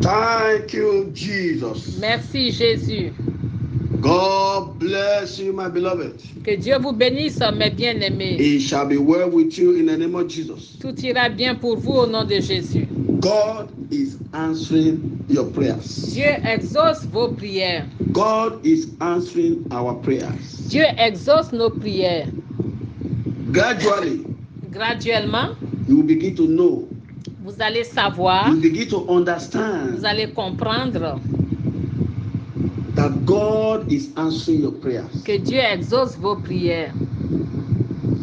Thank you, Jesus. Merci Jésus. God bless you, my beloved. Que Dieu vous bénisse, mes bien-aimés. It shall be well with you in the name of Jesus. Tout ira bien pour vous au nom de Jésus. God is answering your prayers. Dieu exauce vos prières. God is answering our prayers. Dieu exauce nos prières. Gradually, Graduellement, you will begin to know. vous allez savoir, You begin to understand vous allez comprendre that God is answering your prayers. que Dieu exauce vos prières.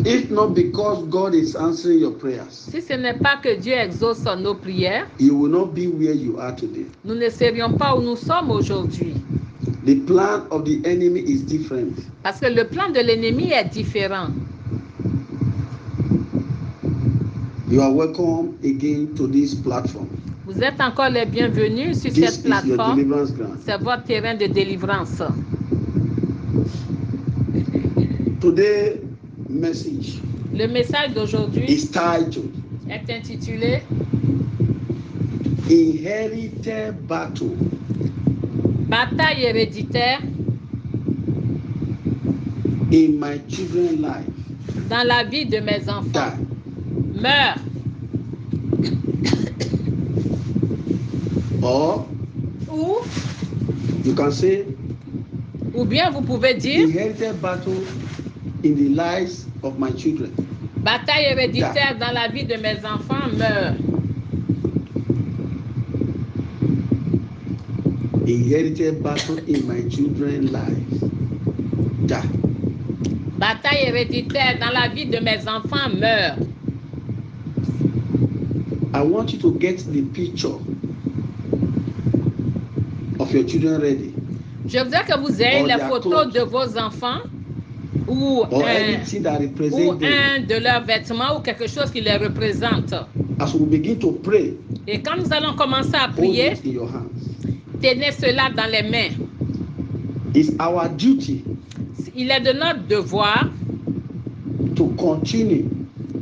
If not because God is answering your prayers, Si ce n'est pas que Dieu exauce nos prières, you will not be where you are today. nous ne serions pas où nous sommes aujourd'hui. The plan of the enemy is different. Parce que le plan de l'ennemi est différent. You are welcome again to this platform. Vous êtes encore les bienvenus sur This cette is your plateforme. deliverance ground. C'est votre terrain de délivrance. Today message Le message d'aujourd'hui is titled est intitulé Inherited Battle. Bataille héréditaire In my children's life. dans la vie de mes enfants. Die. Meurs. Or Ou you can say bien vous pouvez dire inherited battle in the lives of my children. bataille héréditaire dans la vie de mes enfants. Meurt. Inherited battle in my children's lives. Die. Bataille héréditaire dans la vie de mes enfants. Meurt. I want you to get the picture of your children ready. Je voudrais que vous ayez Or les their photos clothes. de vos enfants ou Or anything that represents them. un de leurs vêtements ou quelque chose qui les représente. As we begin to pray, Et quand nous allons commencer à hold prier, it in your hands. tenez cela dans les mains. It's our duty Il est de notre devoir to continue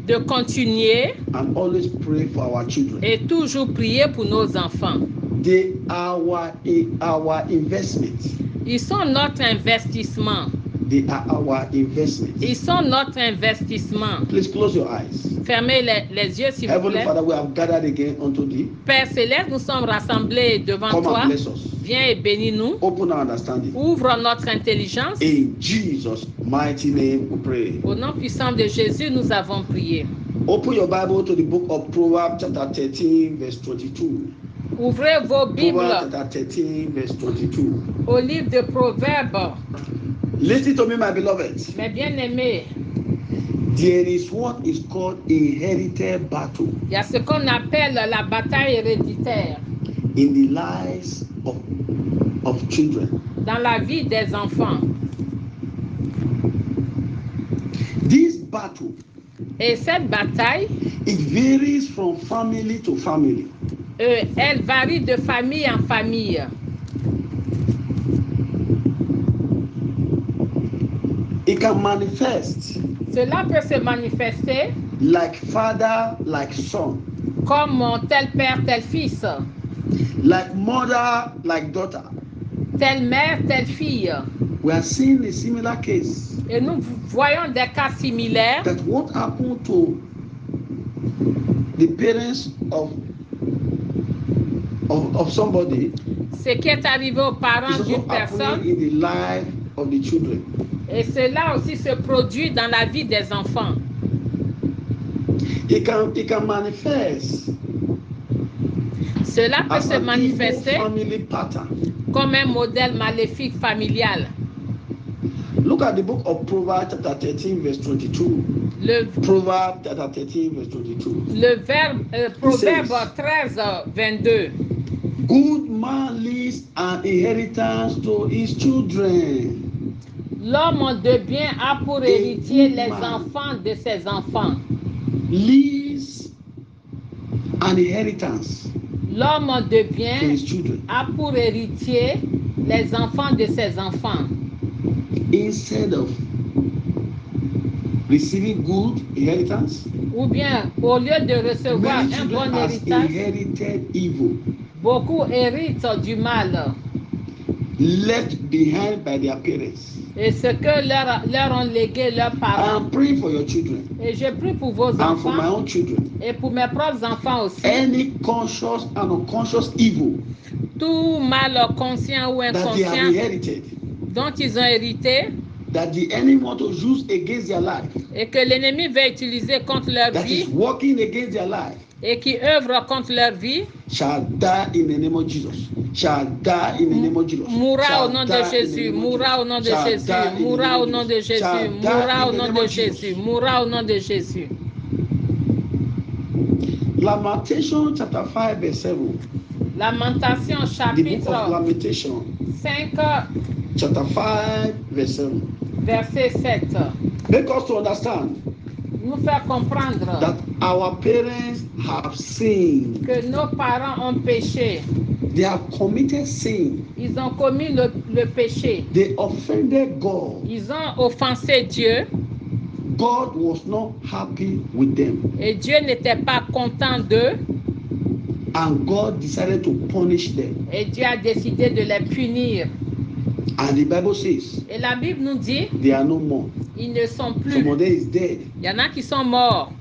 de continuer and always pray for our children. et toujours prier pour nos enfants. They are our investment. Ils sont notre investissement. They are our investment. Ils sont notre investissement. Please close your eyes. Fermez les yeux s'il vous Heavenly plaît. Father, we have gathered again unto thee. Père Céleste, nous sommes rassemblés devant Come toi. and bless us. Viens et bénis-nous. Open our understanding. Ouvre notre intelligence. In Jesus' mighty name we pray. Au nom puissant de Jésus, nous avons prié. Open your Bible to the book of Proverbs chapter 13 verse 22. Ouvrez vos Proverbs Bibles chapter 13 verse 22. au livre de Proverbes. Listen to me, my beloved. Mes bien-aimés, There is what is called inherited battle il y a ce qu'on appelle la bataille héréditaire in the lives of children. dans la vie des enfants. This battle, Et cette bataille, it varies from family to family. elle varie de famille en famille. It can manifest Cela peut se manifester like father, like son, comme tel père, tel fils, like mother, like daughter. telle mère, telle fille. We are seeing a similar case. Et nous voyons des cas similaires. That what happened to the parents of somebody Ce qui est arrivé aux is parents also d'une personne, happening in the life of the children. et cela aussi se produit dans la vie des enfants. It can manifest Cela peut as se an evil manifester family pattern. comme un modèle maléfique familial. Look at the book of Proverbs chapter 13 verse 22. Le, Proverbs chapter 13 verse 22. Proverbe 13, 22. Good man leaves an inheritance to his children. L'homme de bien a pour héritier les man enfants de ses enfants. Leaves an inheritance L'homme de to bien his children a pour héritier les enfants de ses enfants. instead of receiving good inheritance. Ou bien, au lieu de recevoir Many un children bon has héritage, inherited evil. Beaucoup héritent du mal left behind by their parents. et ce que leur ont légué leurs I parents. am praying for your children Et je prie pour vos and for my enfants own children. et pour mes propres enfants aussi. Any conscious and unconscious evil Tout mal conscient ou that they have inconscient inherited, dont ils ont hérité that the enemy want to use against their life, et que l'ennemi veut utiliser contre leur that is vie working against their life, et qui œuvre contre leur vie, shall die in the name of Jesus. Shall die in the name of Jesus. mourra Shall au nom de die in the Jésus, name of mourra au Jesus. nom de Shall Jésus, die in the mourra name au of nom de Jesus. Jésus, Shall mourra die au in the nom name de of Jesus. Jésus, mourra au nom de Jésus. Lamentation chapter 5 verse 7. Lamentation The book of chapitre Lamentation 5 chapter 5 verse 7. verset 7 Make us to understand nous fait comprendre that our parents have sinned. que nos parents ont péché. They have committed sin. Ils ont commis le péché. They offended God. Ils ont offensé Dieu God was not happy with them. et Dieu n'était pas content d'eux And God decided to punish them. et Dieu a décidé de les punir. And the Bible says Et la Bible nous dit, they are no more. ils ne sont plus. Somebody is dead. Il y en a qui sont morts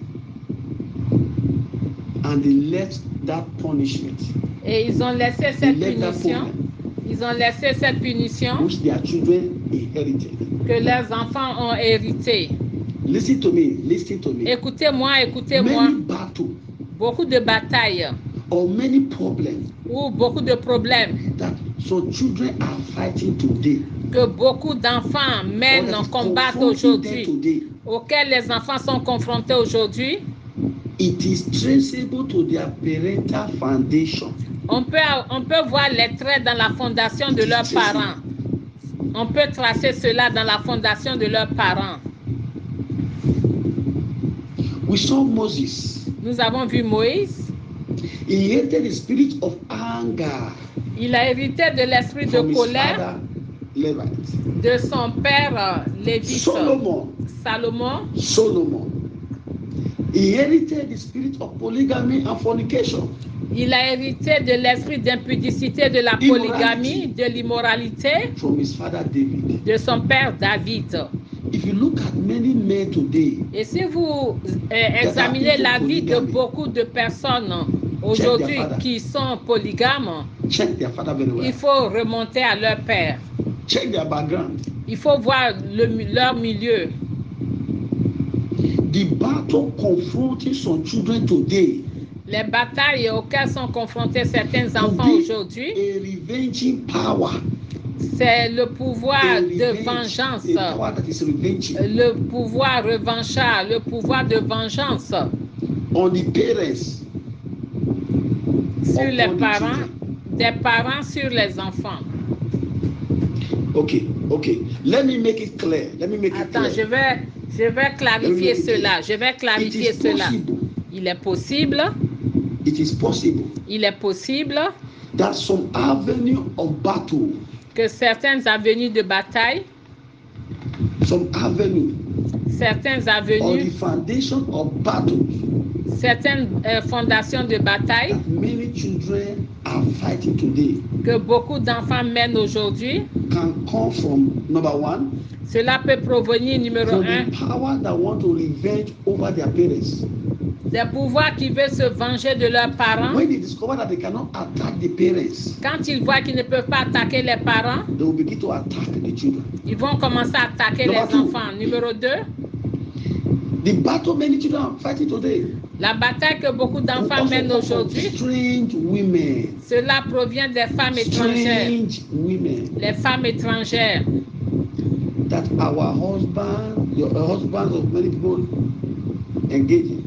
And they left that punishment. et ils ont laissé They cette left that punition. problem Ils ont laissé cette punition which their children inherited. que leurs enfants ont hérité. Listen to me. Listen to me. Écoutez-moi, écoutez-moi. Many battles Beaucoup de batailles or many problems ou beaucoup de problèmes that some children are fighting today, que beaucoup d'enfants or mènent that en is combat confronting them aujourd'hui, today, auxquels les enfants sont confrontés aujourd'hui, it is traceable to their parental foundation. on peut voir les traits dans la fondation de leurs parents. On peut tracer cela dans la fondation de leurs parents. We saw Moses. Nous avons vu Moïse. He inherited the spirit of anger Il a hérité de l'esprit de from his colère father Levite. de son père Lévite. Salomon Salomon. inherited the spirit of polygamy and fornication. Il a hérité de l'esprit d'impudicité, de la polygamie, de l'immoralité From his father David. de son père David. If you look at many men today, Et si vous examinez la vie de beaucoup de personnes aujourd'hui qui sont polygames, check their father very well. il faut remonter à leur père. Check their background. Il faut voir leur milieu. The battle confronting some children today Les batailles auxquelles sont confrontés certains will enfants be aujourd'hui, a revenging power. c'est le pouvoir A de revenge, vengeance, a power that is revenging le pouvoir revanchard, le pouvoir de vengeance on the parents, sur les upon the parents, children. des parents sur les enfants. Okay. Let me make it clear. Attends, je vais clarifier cela. Je vais clarifier It is cela. possible. Il est possible, It is possible il est possible that some avenue of battle, que certaines avenues de bataille, some avenue certaines or the avenues, foundation of battles certaines fondations de bataille that many children are fighting today que beaucoup d'enfants mènent aujourd'hui, can come from number one, cela peut provenir, numéro from un, the power that want to revenge over their parents. des pouvoirs qui veulent se venger de leurs parents. When they discover that they cannot attack the parents, Quand ils voient qu'ils ne peuvent pas attaquer les parents, they will begin to attack the children. ils vont commencer à attaquer Number les two. enfants. Numéro 2, The battle many children are fighting today la bataille que beaucoup will d'enfants also mènent come from aujourd'hui, strange women. cela provient des femmes étrangères. Strange women Les femmes étrangères. that our husband, your husbands of many people engage in.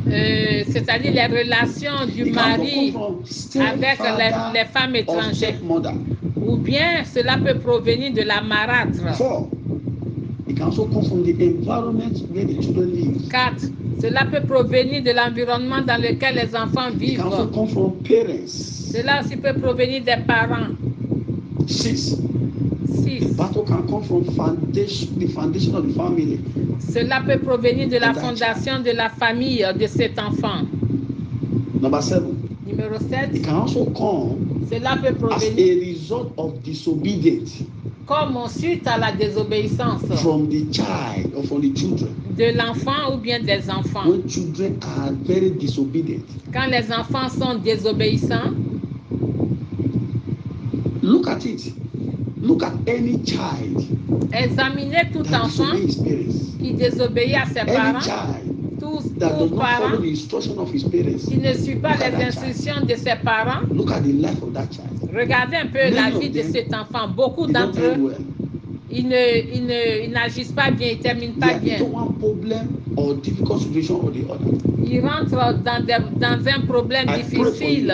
C'est-à-dire les relations du It can also mari come from avec stepfather les femmes or étrangères. stepmother. Ou bien cela peut provenir de la marâtre. 4, it can also come from the environment where the children live. 4, cela peut provenir de l'environnement dans lequel les enfants It can also vivent. come from parents. Cela aussi peut provenir des parents. 6, 6, battle can come from the foundation of the family. cela peut provenir de la fondation de la famille de cet enfant. Number 7, Numéro 7, It can also come cela peut as provenir a result of disobedience comme suite à la désobéissance from the child or from the children. de l'enfant ou bien des enfants. When children are very disobedient, Quand les enfants sont désobéissants, look at it. Look at any child examinez tout that enfant disobeys his parents. qui désobéit à ses Any parents, child tout that does not parent follow the instruction of his parents. qui ne suit pas Look at les that child. instructions de ses parents. Look at the life of that child. Regardez un peu Many la of vie de them, cet enfant. Beaucoup They don't d'entre end eux, well. ils n'agissent pas bien, ils ne terminent They pas are bien. into one problem or difficult situation or the other. Ils rentrent dans un problème I pray for difficile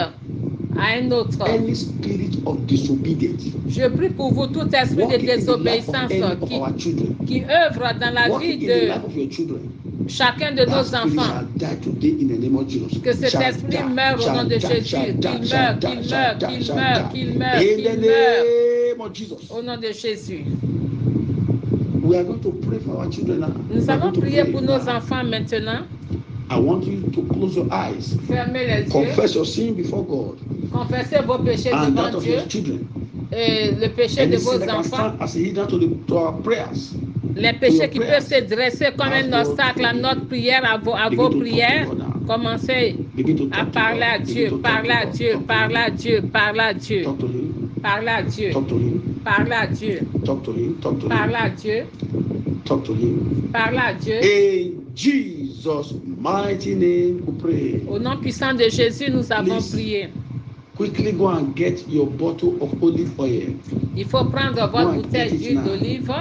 à un autre. Any spirit of disobedience Je prie pour vous, tout esprit de walking in the life of désobéissance any of our children, qui œuvre dans la vie walking in the de life of your children, chacun de that nos spirit enfants. shall die today in the name of Jesus. Que cet Shall esprit die, meure au shall nom de die, Jésus. shall Qu'il die, meure, shall die, qu'il shall meure, die, qu'il shall meure, die. qu'il meure, In qu'il the meure. name of Jesus. Au nom de Jésus. We are going to pray for our children now. Nous We are allons going to prier pray pour nos now. enfants maintenant. I want you to close your eyes. Fermez les yeux. Confess your sin before God Confessez vos péchés and that devant of Dieu your children. et le péché Any de sin vos that can enfants. stand as a hindrance to our prayers. Les péchés qui peuvent se dresser comme un obstacle à notre prière, à vos prières. Commencez à parler à Dieu, parler à Dieu, parler à Dieu, parler à Dieu, Talk to him. parler à Dieu, Talk to him. parler à Dieu, Talk to him. Talk to parler him. à Dieu, Talk to him. parler à Dieu. In Jesus' mighty name, we pray. Au nom puissant de Jésus, nous avons Please. prié. Quickly go and get your bottle of olive oil. Il faut prendre Go votre and bouteille get it d'huile now. d'olive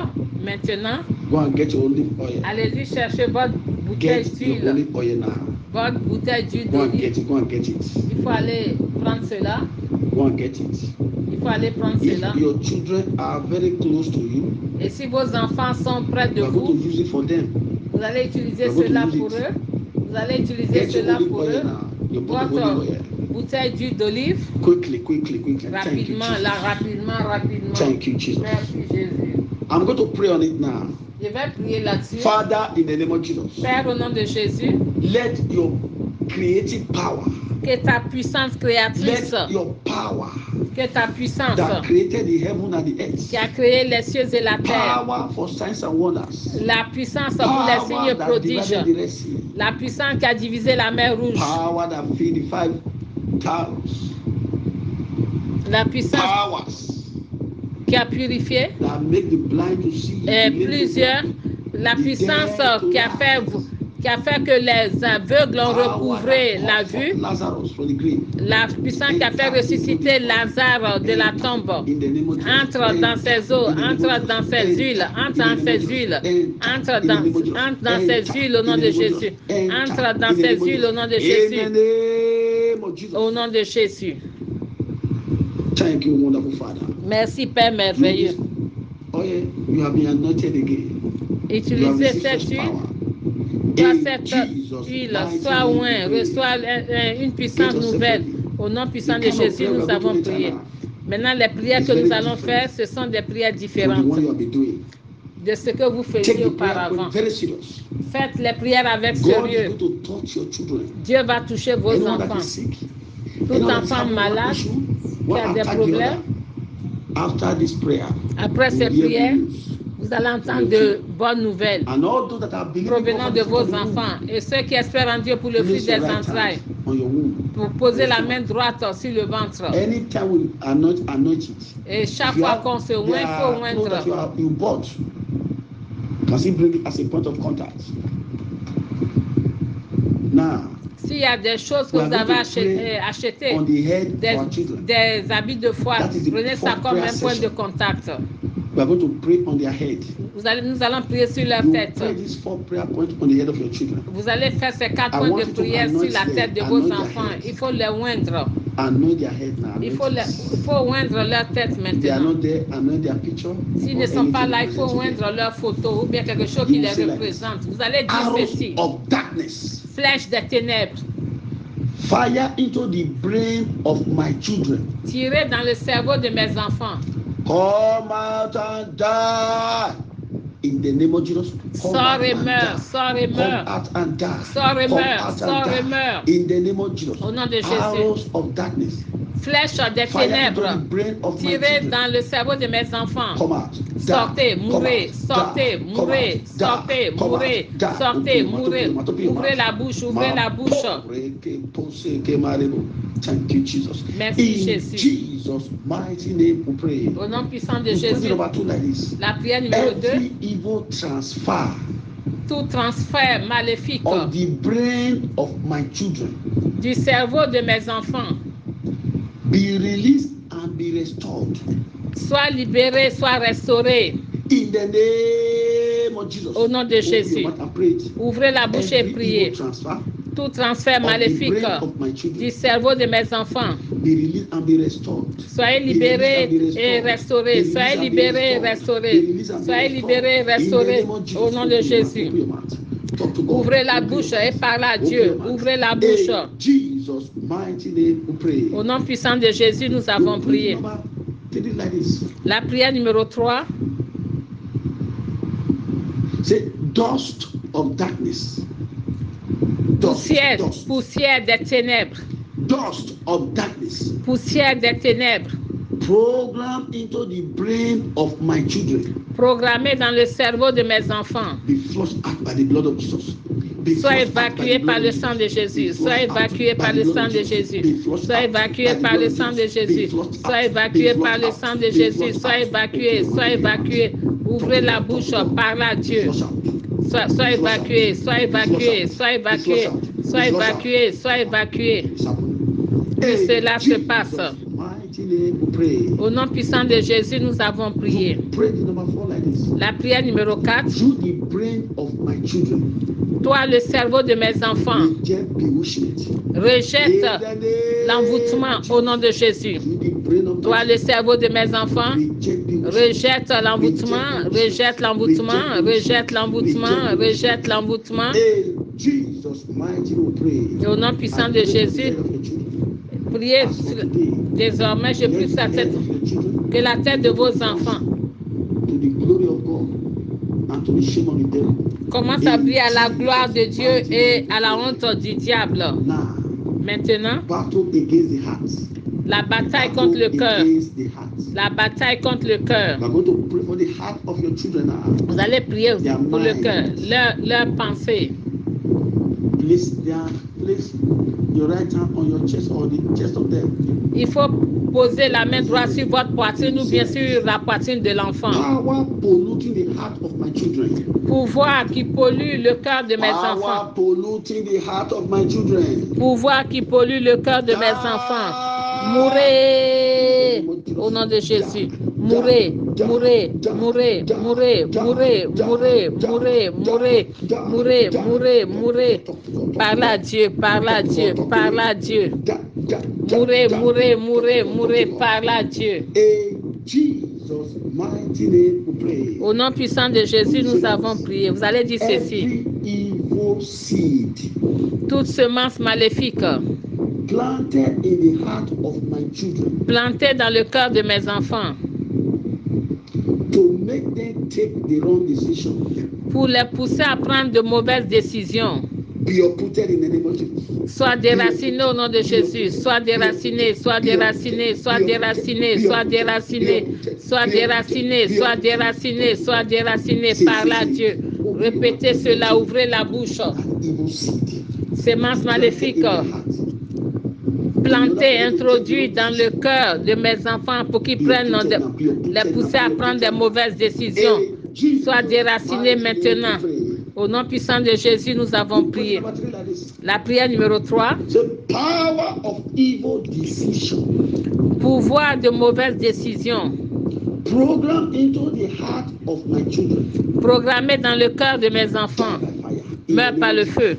maintenant. Go and get your olive oil. Allez-y chercher votre bouteille Get your d'huile. olive oil now. Votre bouteille d'huile Go and d'olive. get it. Go and get it. Il faut aller prendre cela. Go and get it. Il faut aller prendre If cela. your children are very close to you, Et si vos enfants sont près de you are going to vous, use it for them. vous allez utiliser We're going to cela use pour it. eux. Vous allez utiliser Get your cela olive pour oil eux. now. Your bottle of Votre olive oil. bouteille d'huile d'olive. Quickly, quickly, quickly. Thank you, Rapidement, Jesus. là, rapidement. Thank you, Jesus. Merci Jésus. I'm going to pray on it now. Je vais prier là-dessus. Father, in the name of Jesus, Père, au nom de Jésus, let your creative power, que ta puissance créatrice, let your power que ta puissance that created the heaven and the earth, qui a créé les cieux et la terre, power for signs and wonders, la puissance pour les power signes that prodiges, divided the Red Sea, la puissance qui a divisé la mer Rouge, power that filled the 5 towers, la puissance powers qui a purifié that make the blind to see, the lame to plusieurs, walk, la puissance qui a fait que les aveugles ont recouvré la vue, Lazarus from the grave. la puissance qui a fait ressusciter Lazare de la tombe. In the name of Jesus. Entre dans ses eaux, entre dans ses huiles, entre dans ses huiles, entre dans ses huiles au nom de Jésus, entre dans ses huiles au nom de In the Jésus, name of Jesus. au nom de Jésus. Thank you, wonderful Father. Merci Père merveilleux. Oh yeah, you have been anointed again. You have Utilisez received cette fresh huile. power. Toi, In cette Jesus' huile, mighty sois name, oint, we pray. reçois une puissance nouvelle. Au nom puissant de Jésus, nous avons prié. Maintenant, les prières que nous allons faire, ce sont des prières From the différentes one you have been doing. de ce que vous Take faisiez the prayer auparavant. very serious. Faites les prières avec God is sérieux. going to touch your children. Dieu va toucher vos Anyone that is enfants. sick, Tout anyone that is enfant having one malade issue, qui one a des after the problèmes, other, after this prayer, après you ces will hear prières, good news. vous allez entendre de bonnes nouvelles And all those that are believing provenant God de for vos the enfants womb, et ceux qui espèrent en Dieu pour le fruit place des your right entrailles, hand on your womb. pour poser la main droite sur le ventre. Anytime we anoint it. Et chaque If you fois have- qu'on se there oint, il faut are clothes that oindre. you bought. Can still bring it as a point of contact. Now, S'il y a des choses que we are vous avez going to pray achetées, on the head of des, our children. des habits de foi, That is the prenez ça fourth comme un prayer point de session. contact. We are going to pray on their head. Nous allons prier sur leur You tête. pray these 4 prayer points on the head of your children. Vous allez faire ces 4 I points want de you to prière anoint sur la them, tête de anoint vos their enfants. heads. Il faut les oindre. Anoint their head now. Il faut Anoint it. oindre leur tête If they are maintenant. not there, anoint their picture. S'ils or ne sont pas anything là, il faut representing them. oindre leur photo ou bien quelque chose qui You les say like représente. Vous allez dire Arrows ceci. of darkness. Flèche des ténèbres, Fire into the brain of my children. tirez dans le cerveau de mes enfants. Come out and die in the name of Jesus. Sors et meurs, sors et meurs. Sors et meurs, sors et meurs. In the name of Jesus. Au nom de Jésus. Arrows of darkness. Flèche des ténèbres tirée dans le cerveau de mes enfants. Sortez, mourez, sortez, mourez, sortez, mourez, sortez, mourez. Ouvrez la bouche, ouvrez la bouche. Thank you, Jesus. Merci, In Jésus. Jesus' mighty name we pray. Au nom puissant de We pray Jésus. number 2 like this. La prière numéro 2. Every evil transfer Tout transfert maléfique of the brain of my children du cerveau de mes enfants be released and be restored. soit libéré, soit restauré. In the name of Jesus. Au nom de Jésus. Ouvrez la bouche et Every priez. evil transfer Tout transfert of the maléfique brain of my children du cerveau de mes enfants. be released and be restored. Soyez libérés et restaurés. Soyez libérés et restaurés. Soyez libérés et restaurés. Au nom de Jésus. Ouvrez la bouche et parlez à Dieu. Ouvrez la bouche. Jesus' mighty name we pray. Au nom puissant de Jésus, nous avons prié. La prière numéro 3. Say dust of darkness. Poussière, poussière des ténèbres. Dust of darkness. Poussière des ténèbres. Program into the brain of my children. Programmée dans le cerveau de mes enfants. Be flushed out by the blood of Jesus. Sois évacué par le sang de Jésus. Sois évacué par le sang de Jésus. Sois évacué par le sang de Jésus. Sois évacué par le sang de Jésus. Sois évacué, sois évacué. Ouvrez la bouche, parlez à Dieu. Sois évacué, sois évacué, sois évacué, sois évacué, sois évacué. Que cela se passe. Au nom puissant de Jésus, nous avons prié. La prière numéro 4. Toi, le cerveau de mes enfants, rejette l'envoûtement au nom de Jésus. Toi, le cerveau de mes enfants, rejette l'envoûtement, rejette l'envoûtement, rejette l'envoûtement, rejette l'envoûtement. Au nom puissant de Jésus, priez désormais, je prie sa tête, que la tête de vos enfants commence à briller à la gloire de Dieu et à la honte du diable. Maintenant, la bataille contre le cœur. La bataille contre le cœur. Vous allez prier pour le cœur, leur pensée. Il faut poser la main droite sur votre poitrine ou bien sur la poitrine de l'enfant. Pouvoir qui pollue le cœur de mes enfants. Pouvoir qui pollue le cœur de mes enfants. Mourez au nom de Jésus. Mourez, mourez, mourez, mourez, mourez, mourez, mourez, mourez, mourez, mourez, mourez. Parle à Dieu, parle à Dieu, parle à Dieu. Mourez, mourez, mourez, mourez, parle à Dieu. Au nom puissant de Jésus, nous avons prié. Vous allez dire ceci. Toute semence maléfique plantée dans le cœur de mes enfants pour les pousser à prendre de mauvaises décisions. Sois déraciné au nom de Jésus. Sois déraciné, sois déraciné, sois déraciné, sois déraciné, sois déraciné, sois déraciné, sois déraciné. Parle à Dieu. Répétez cela, ouvrez la bouche. Sémence maléfique plantée, introduite dans le cœur de mes enfants pour qu'ils prennent, les pousser à prendre des mauvaises décisions. Sois déraciné maintenant. Au nom puissant de Jésus, nous avons prié. La prière numéro 3. Pouvoir de mauvaises décisions. Programmé dans le cœur de mes enfants. Meurs par le feu.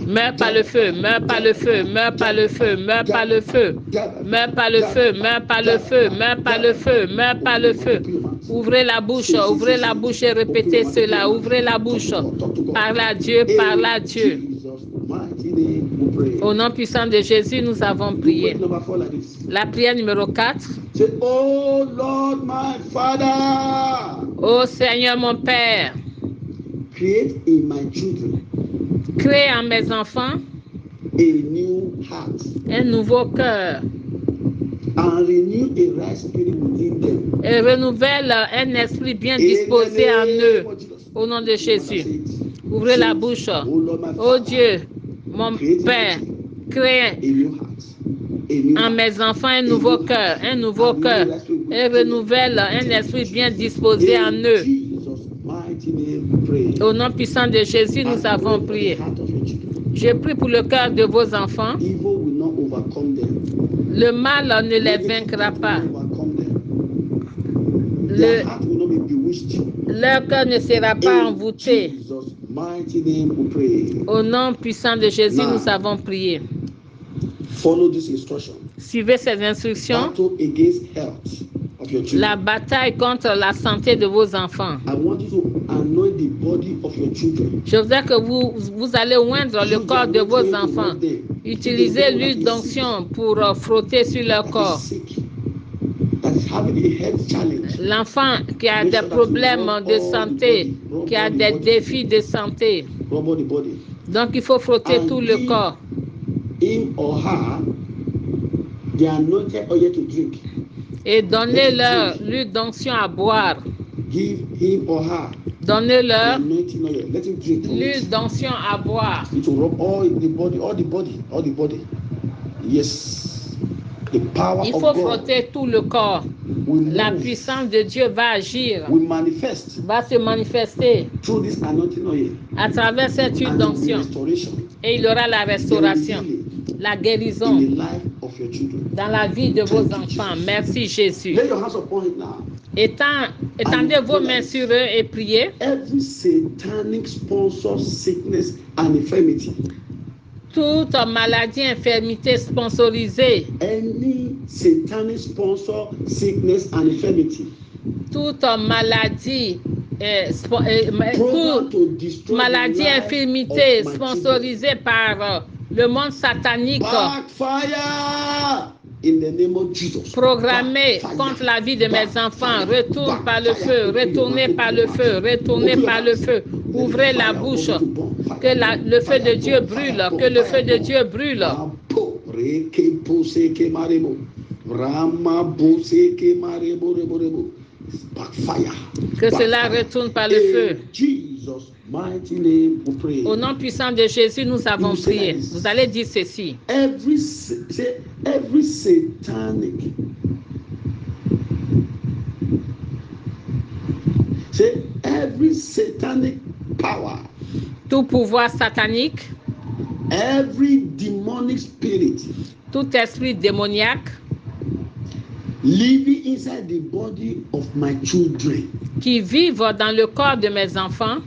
Meurs par le feu, meurs par le feu, meurs par le feu, meurs par le feu, meurs par le feu, meurs par le feu, meurs par le feu, meurs par le feu. Ouvrez la bouche et répétez cela. Ouvrez la bouche. Parle à Dieu, parle à Dieu. we pray. Au nom puissant de Jésus, nous avons prié. Number 4 like this. La prière numéro 4. Say, oh Lord, my Father, Ô Seigneur mon Père, create in my children crée en mes enfants a new heart un nouveau cœur and renew a right spirit within them. et renouvelle un esprit bien disposé en eux. Au nom de Jésus. Ouvrez la bouche. Oh Dieu, mon Père, crée A new heart. A new en heart. mes enfants un nouveau cœur et renouvelle un esprit bien disposé en In eux. Jesus' mighty name we pray. Au nom puissant de Jésus, nous avons prié. Je prie pour le cœur de vos enfants. Evil will not overcome them. Le mal ne les vaincra pas. Their heart will not be bewitched. Leur cœur ne sera pas In envoûté. Jesus' mighty name we pray. Au nom puissant de Jésus, nous avons prié. Follow this instruction. Suivez ces instructions. Battle against health of your children. La bataille contre la santé de vos enfants. I want you to anoint the body of your children. Je voudrais que vous allez oindre le corps de vos enfants. Utilisez l'huile d'onction pour frotter sur leur corps. That is having a health challenge. L'enfant qui a des problèmes de santé, qui a des défis de santé. Rub the body. Donc il faut frotter tout le corps. Him or her the anointed oil to drink. Et donnez-leur l'huile d'onction à boire. Give him or her the Donnez-leur anointing oil. Let him drink from l'huile it. d'onction à boire. It will rub all the body. Yes. The power Il of faut God frotter tout le corps. will La move, puissance de Dieu va agir, will manifest va se manifester through this anointing oil à travers cette huile and there will be d'onction. restoration Et il y aura la There will be restauration, healing la in guérison the life of your children. dans la vie de vos enfants. Merci Jésus. Lay your hands upon it now. Étendez vos mains sur eux et priez. Every satanic sponsor sickness and infirmity, Toute maladie, infirmité sponsorisée, any satanic sponsor sickness and infirmity, toute maladie, program toute to destroy maladie, the life infirmité of my sponsorisée par le monde satanique, backfire in the name of Jesus. programmée Backfire. contre la vie de mes Backfire. enfants, retourne par le Backfire. feu, retournez par le feu, retournez par le feu. Ouvrez la bouche, que le feu de Dieu brûle, que le feu de Dieu brûle. Backfire. Que cela retourne par le feu. In Jesus' mighty name we pray. Au nom puissant de Jésus, nous avons prié. Vous allez dire ceci. Every satanic, say every satanic power, Tout pouvoir satanique, every demonic spirit tout esprit démoniaque living inside the body of my children qui vivent dans le corps de mes enfants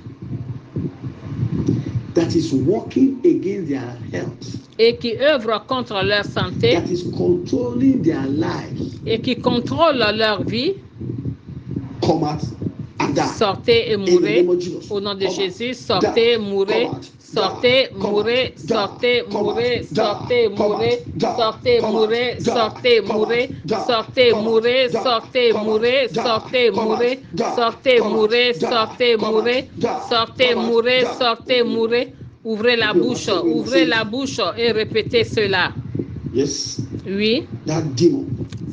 that is working against their health, et qui œuvrent contre leur santé that is controlling their lives, et qui contrôlent leur vie, come out and die. sortez et In the mourrez. name of Jesus. Au nom de Come out, Jésus, sortez, die, mourrez, come out, sortez, die, come mourrez, out, sortez, die, come mourrez, out, sortez, die, come mourrez, out, die, sortez, come out, mourrez, die, sortez, come out, mourrez, die, sortez, come out, mourrez, die, sortez, come out, mourrez, die, sortez, come out, mourrez, die, sortez, come out, mourrez, die, sortez, come out, mourrez, die, sortez, come out, mourrez, die. sortez, mourez. Ouvrez la bouche, ouvrez la bouche et répétez cela. Yes, Oui, that demon,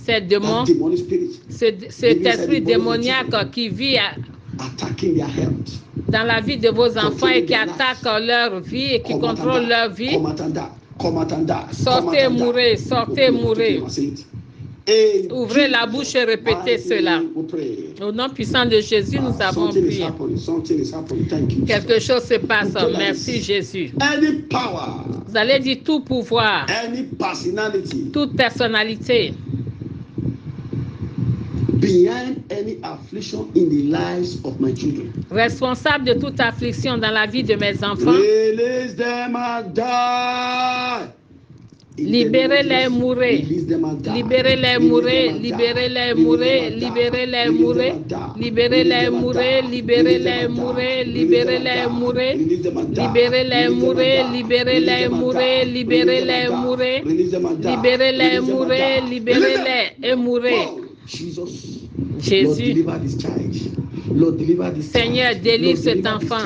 c'est démon, that demonic spirit cet esprit démoniaque qui vit attacking their health. dans la vie de vos enfants et qui attaque leur vie et qui Come out and contrôle die. leur vie. Come out and die. Come out and die. Sortez, Come out and die. mourrez, sortez, Open your mourrez. mouth, say it. In Ouvrez la Jesus' bouche et répétez mighty cela. name we pray. Au nom puissant de Jésus, nous avons Something is prié. happening. Something is happening. Thank you. Quelque chose se passe. Thank you. Merci Jésus. Any power, Vous allez dire tout pouvoir, any personality toute personnalité behind any affliction in the lives of my children. responsable de toute affliction dans la vie de mes enfants, Release them and die. Libérez-les, mourez. Libérez-les, mourez. Libérez-les, mourez. Libérez-les, mourez. Libérez-les, mourez. Libérez-les, mourez. Libérez-les, mourez. Libérez-les, mourez. Libérez-les, mourez. Libérez-les, mourez. Libérez-les, mourez. Libérez-les et mourez. Jésus. Seigneur, délivre cet enfant.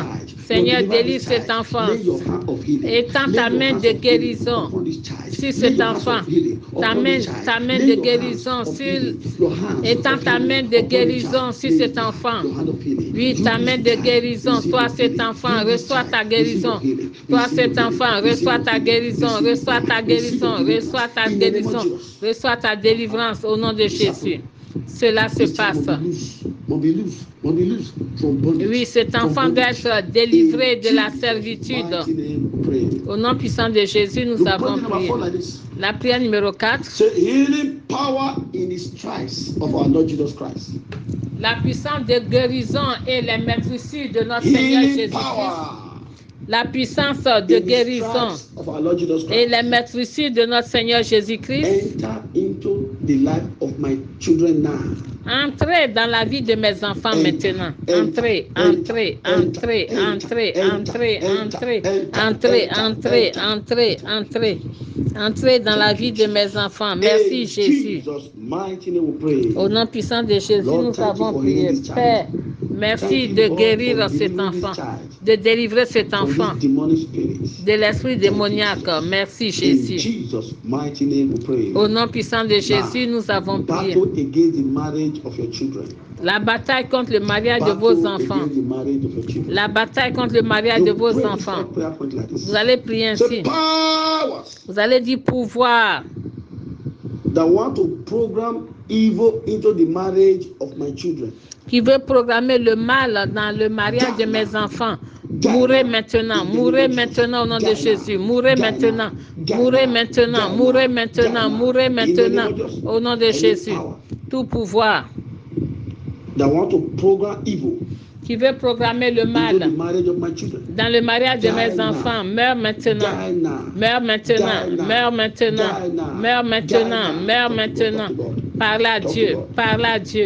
Seigneur, délivre cet enfant. Étends ta main de guérison sur cet enfant. Ta main de guérison étends ta main de guérison sur cet enfant. Oui, ta main de guérison. Toi, cet enfant, reçois ta guérison. Toi, cet enfant, reçois ta guérison. Reçois ta guérison. Reçois ta guérison. Reçois ta délivrance au nom de Jésus. Cela se passe. Oui, cet enfant doit être délivré de la servitude. Au nom puissant de Jésus, nous avons prié. La prière numéro 4. La puissance de guérison et les maîtrisures de notre Seigneur Jésus-Christ. La puissance de guérison et les maîtrisures de notre Seigneur Jésus-Christ. Entrez dans la vie de mes enfants maintenant. Entrez, entrez, entrez, entrez, entrez, entrez, entrez, entrez, entrez, entrez. Entrez dans la vie de mes enfants. Merci Jésus. Au nom puissant de Jésus, nous avons prié. Père, merci de guérir cet enfant, de délivrer cet enfant de l'esprit démoniaque. Merci Jésus. Au nom puissant de Jésus, nous avons prié. La bataille contre le mariage de vos enfants. La bataille contre le mariage de vos enfants. Vous allez prier ainsi. Vous allez dire pouvoir. Qui veut programmer le mal dans le mariage de mes enfants. Mourez maintenant au nom de Jésus. Mourez maintenant, mourez maintenant, mourez maintenant, mourez maintenant au nom de Jésus. Tout pouvoir qui veut programmer le mal dans le mariage de mes enfants, meurt maintenant, meurt maintenant, meurt maintenant, meurt maintenant, meurt maintenant. Parle à Dieu, parle à Dieu.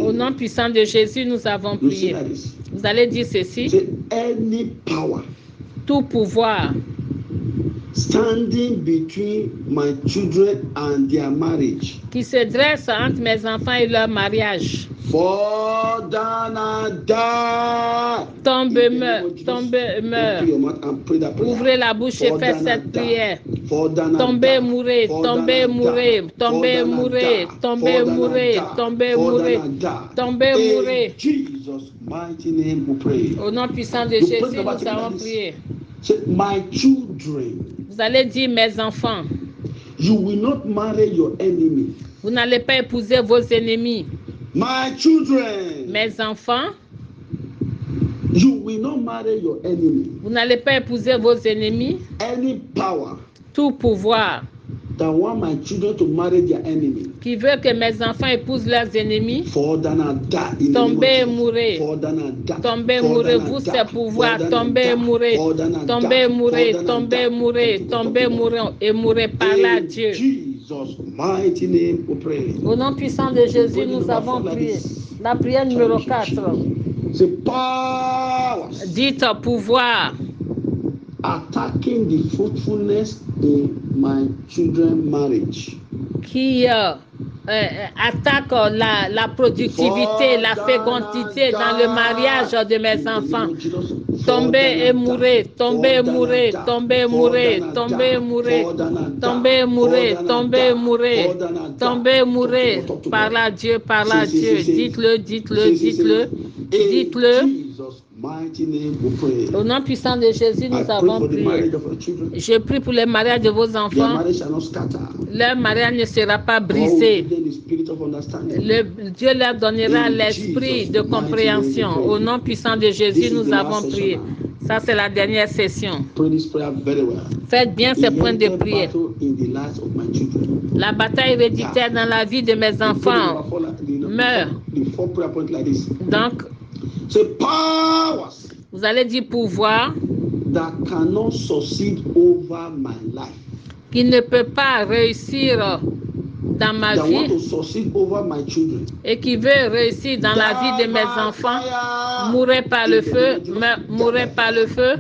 Au nom puissant de Jésus, nous avons prié. Vous allez dire ceci. Tout pouvoir standing between my children and their marriage, qui se dresse entre mes enfants et leur mariage. Fall down and die. Tombe, meurt, tombe, meurt. Ouvrez la bouche et faites cette prière. Tombez, mourez, tombez, mourez, tombez, mourez, tombez, mourez, tombez, mourez, tombez, mourez. Au nom puissant de Jésus, nous avons prié. My children. Vous allez dire mes enfants. You will not marry your enemy. Vous n'allez pas épouser vos ennemis. My children. Mes enfants. You will not marry your enemy. Vous n'allez pas épouser vos ennemis. Any power. Tout pouvoir. That want my children to marry their enemy. Qui veut que mes enfants épousent leurs ennemis. Tombez et mourrez. Tombez, mourrez. Vous, ces pouvoirs. Tombez et mourrez. Tombez, mourrez. Tombez, mourrez. Tombez, mourrez. Et mourrez par là, Dieu. Au nom puissant de Jésus, nous avons prié. La prière numéro 4. Dites pouvoir. Attacking the fruitfulness in my children's marriage. Qui attaque la productivité, la fécondité dans le mariage de mes enfants. Tombez et mourrez, tombez et mourrez, tombez et mourrez, tombez et mourrez, tombez et mourrez, tombez et mourrez, tombez et mourrez. Par là, Dieu, par là, Dieu. Dites-le, dites-le, dites-le, dites-le. Au nom puissant de Jésus, nous avons prié. Je prie pour les mariages de vos enfants. Leur mariage ne sera pas brisé. Dieu leur donnera l'esprit de compréhension. Au nom puissant de Jésus, nous avons prié. Ça, c'est la dernière session. Faites bien ces points de prière. La bataille héréditaire dans la vie de mes enfants meurt. Donc, vous allez dire pouvoir that cannot succeed over my life. Qui ne peut pas réussir dans ma That want to vie succeed over my children. et qui veut réussir dans la vie de mes enfants, mourrez par le feu, mourrez par le feu,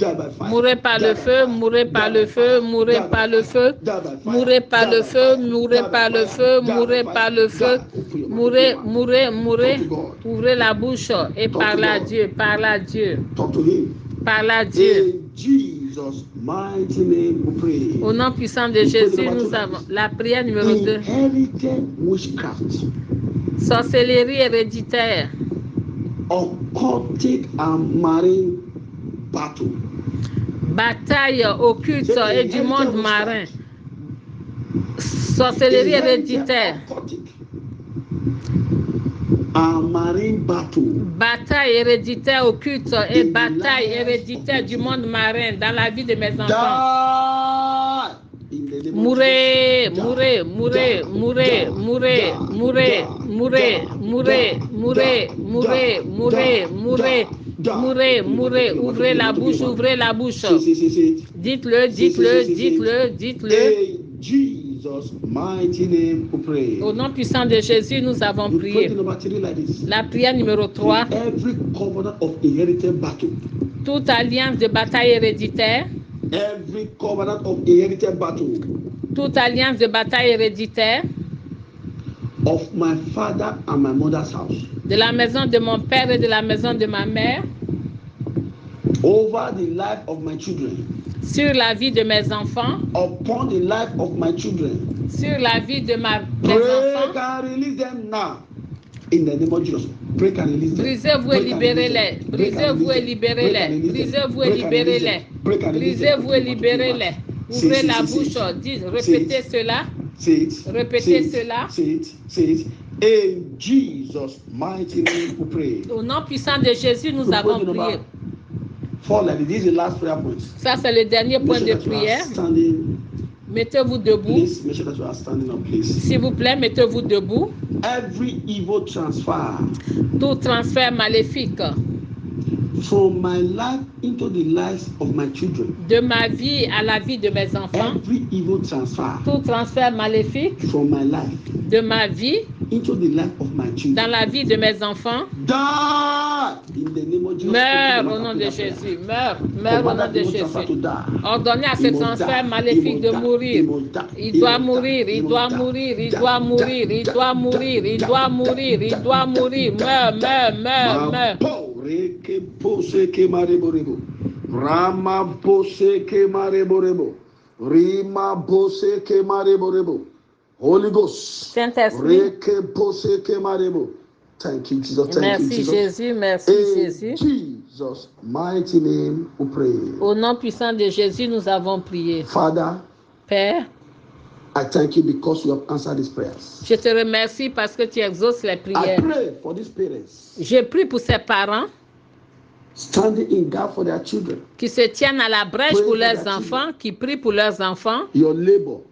mourrez par le feu, mourrez par le feu, mourrez par le feu, mourrez par le feu, mourrez par le feu, mourrez par le feu, mourrez, mourrez, mourrez. Ouvrez la bouche et parlez à Dieu, parlez à Dieu, Talk to him. parlez à Dieu. In Jesus' mighty name we pray. Au nom puissant de Jésus, nous avons la prière numéro 2. Inherited witchcraft, Sorcellerie héréditaire, occultic and marine battle. bataille occulte et du monde marin. Sorcellerie héréditaire, Occultic and marine battle. bataille héréditaire occulte et bataille héréditaire du monde marin dans la vie de mes enfants. Die in the name of Mourez, Jesus. mourez, mourez, mourez, mourez, mourez, mourez, mourez, mourez, mourez, mourez, mourez, mourez, mourez. Ouvrez la bouche, ouvrez la bouche. See. Dites-le, dites-le, dites-le, dites-le. In Jesus' mighty name we pray. Au nom puissant de Jésus, nous avons We pray prié. the number 3 like this. La prière numéro 3. Every covenant of inherited battle. Toute alliance de bataille héréditaire, Every covenant of inherited battle toute alliance de bataille héréditaire of my father and my mother's house de la maison de mon père et de la maison de ma mère over the life of my children, sur la vie de mes enfants, upon the life of my children. sur la vie de mes Break enfants. and release them now. In the name of Jesus. Break and release them. Brisez-vous et libérez-les. Brisez-vous et libérez-les. Brisez-vous et libérez-les. Brisez-vous et libérez-les. Ouvrez la bouche. Dites, répétez cela. Say it. Répétez Say it. cela. Say it. Say it. In Jesus' mighty name we pray. Au nom puissant de Jésus, nous avons prié. Fall like this is the last prayer point. Ça, c'est le dernier point Make de sure that you are prière. standing. Mettez-vous debout. Please make sure that you are standing up, please. S'il vous plaît, mettez-vous debout. Every evil transfer Tout transfert maléfique from my life into the lives of my children. de ma vie à la vie de mes enfants. Every evil transfer Tout transfert maléfique from my life de ma vie into the life of my dans children. la vie de mes enfants. Die in the name of Jesus. Meurs au nom de Jésus. Meurs. Meurs au nom de Jésus. Ordonnez à ce transfert maléfique de mourir. Il doit mourir, il doit mourir, il doit mourir, il doit mourir, il doit mourir, il doit mourir. Meurs, meurs, meurs, meurs. Reke pose ke mareborebo. Rama pose ke mareborebo. Rima pose ke mareborebo. Holy Ghost. Saint-Esprit. Reke pose ke marebo. Thank you, Jesus. Thank you, Merci Jesus. Jésus, merci In Jésus. Jesus' mighty name we pray. Au nom puissant de Jésus, nous avons prié. Father, Père, I thank you because you have answered these prayers. je te remercie parce que tu exauces les I prières. pray for these parents Je prie pour ces parents standing in gap for their children. qui se tiennent à la brèche pour leurs enfants, qui prient pour leurs enfants, Your labor,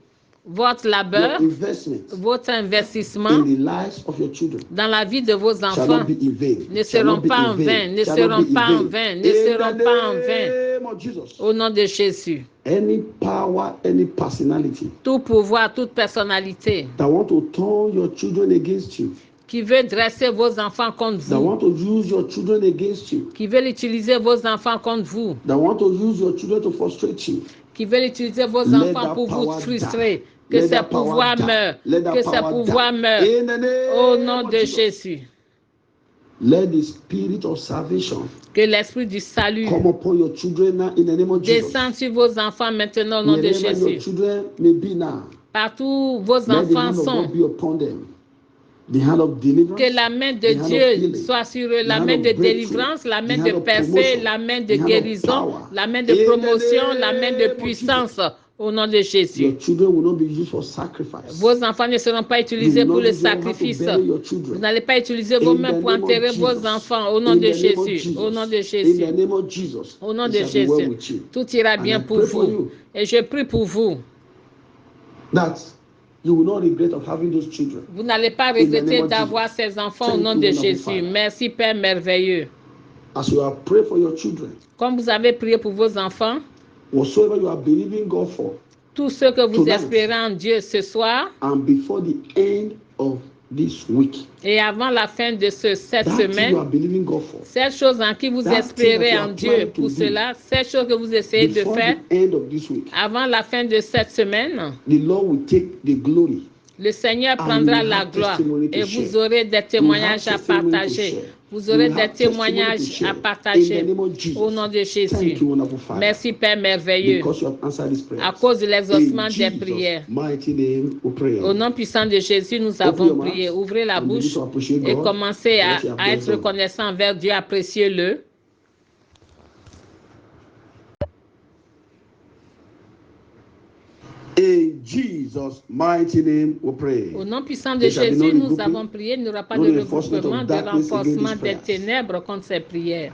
votre your labeur, investment votre in investissement the lives of your children dans la vie de vos shall enfants not be in vain. ne Shall seront not be pas in en vain, ne Shall seront not be in pas en vain. vain, ne In seront the pas en vain. name of Jesus. Au nom de Jésus. Any power, any personality Tout pouvoir, toute personnalité that want to turn your children against you, qui veut dresser vos enfants contre that vous, want to use your children against you, qui veut utiliser vos enfants contre vous, that want to use your children to frustrate you, qui veut utiliser vos Let enfants that pour vous power frustrer, die. que Let ces that power pouvoirs die. meurent, Let that que ces power pouvoirs die. meurent. In the name Au nom of de Jesus. Jésus. Let the spirit of salvation Que l'esprit du salut come upon your children now in the name of Jesus. descende sur vos enfants maintenant au nom de Wherever your Jésus. children may be now, Partout où vos let the enfants hand of sont, God be upon them. The hand of deliverance, que la main de the hand of Dieu healing, soit sur eux, the la hand main of de breakthrough, délivrance, la main the de hand of percée, promotion, la main the de hand of guérison, power. la main de In the promotion, la main de name of puissance au nom de Your Jésus. children will not be used for sacrifice. Vos enfants ne seront pas utilisés You will pour not le use your hand to sacrifice. bury your Vous children. n'allez pas utiliser vos In mains the pour name of enterrer vos Jesus. enfants au nom In de the name of Jésus. Au nom de In Jésus. the name of Jesus. Au nom It de shall be well Jésus. with you. Tout ira And bien I pour pray for vous. you Et je prie pour vous. that you will not regret of having those children. Vous n'allez pas In the name regretter of d'avoir Jesus. ces enfants au Thank nom you, de wonderful Jésus. Father. Merci Père merveilleux. as you have prayed for your children, comme vous avez prié pour vos enfants, whatsoever you are believing God for, tout ce que vous tonight, espérez en Dieu ce soir, and before the end of this week, et avant la fin de cette that thing semaine, you are believing God for, cette chose en qui vous that espérez thing that you en are Dieu trying to pour do cela, cette chose que vous essayez de before faire the end of this week, avant la fin de cette semaine, the Lord will take the glory. le Seigneur And prendra you la have gloire testimony to et vous share. aurez des témoignages à partager. Vous aurez des témoignages à partager au nom de Jésus. Merci Père merveilleux à cause de l'exaucement des prières. Au nom puissant de Jésus, nous avons prié. Ouvrez la bouche et commencez à être reconnaissant envers Dieu. Appréciez-le. In Jesus' mighty name we pray. Au nom puissant de Jésus, nous avons prié. Il n'y aura pas de regroupement, de renforcement des ténèbres contre ces prières.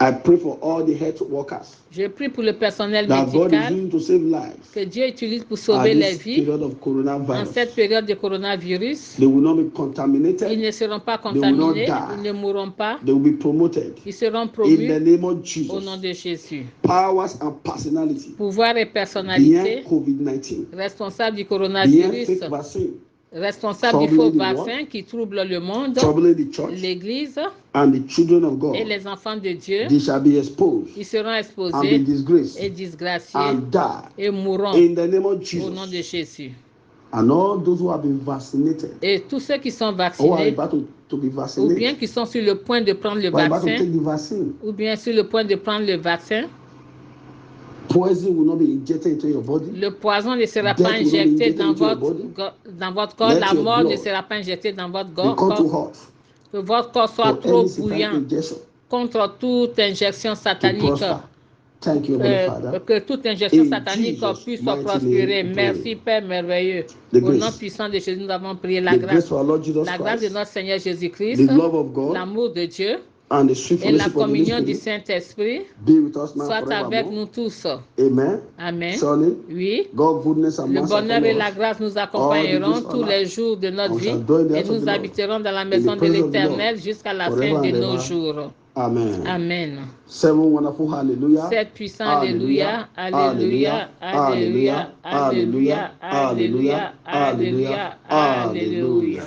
I pray for all the health workers. Je prie pour le personnel that God is médical using to save lives que Dieu utilise pour sauver les vies en cette période de coronavirus. They will not be contaminated. Ils ne seront pas They will not contaminés, die. ils ne mourront pas, They will be promoted. ils seront In the promus name of Jesus. au nom de Jésus. Powers and personality Pouvoir et personnalité beyond COVID-19, responsables du beyond coronavirus, fake vaccine, responsables du faux vaccin qui trouble le monde, troubling the church, l'Église and the children of God. et les enfants de Dieu. They shall be exposed Ils seront and be exposés disgraced et disgraciés and die et mourront in the name of au nom de Jesus. Jésus. And all those who have been vaccinated Et tous ceux qui sont or are vaccinés about to be ou bien vaccinated, qui sont sur le point de prendre le or are about to vaccin take the vaccine, ou bien sur le point de prendre le vaccin, poison will not be injected into your body. le poison ne sera Death pas will not be injecté injected dans into your votre, body. dans votre corps, Let la your mort ne blood sera pas injectée dans votre become too corps, hot que votre corps soit for trop any satanic bouillant injection contre toute injection to satanique, prosper. Thank you, Heavenly Father. que toute injection In satanique Jesus' puisse mighty prospérer. name we Merci Père merveilleux. The Au nom grace. puissant de Jésus, nous avons prié The grace of our Lord Jesus la grâce de Christ, notre Seigneur the Jésus-Christ, love of God, l'amour de Dieu and the sweet et la fellowship of the Holy communion du Spirit Saint-Esprit be with us now soit avec forevermore. nous tous. Amen. Amen. Surely, Oui. God's goodness and Le mercy bonheur et follow la us grâce nous all the accompagneront days of tous our les life. jours de notre And we vie shall dwell in the et house of nous the Lord, habiterons dans la in the maison de presence of the l'Éternel Lord, jusqu'à la forever fin de and nos ever. jours. Amen. Amen. 7 wonderful hallelujah. Sept puissants Alléluia, Alléluia, Alléluia, Alléluia, Alléluia, Alléluia, Alléluia.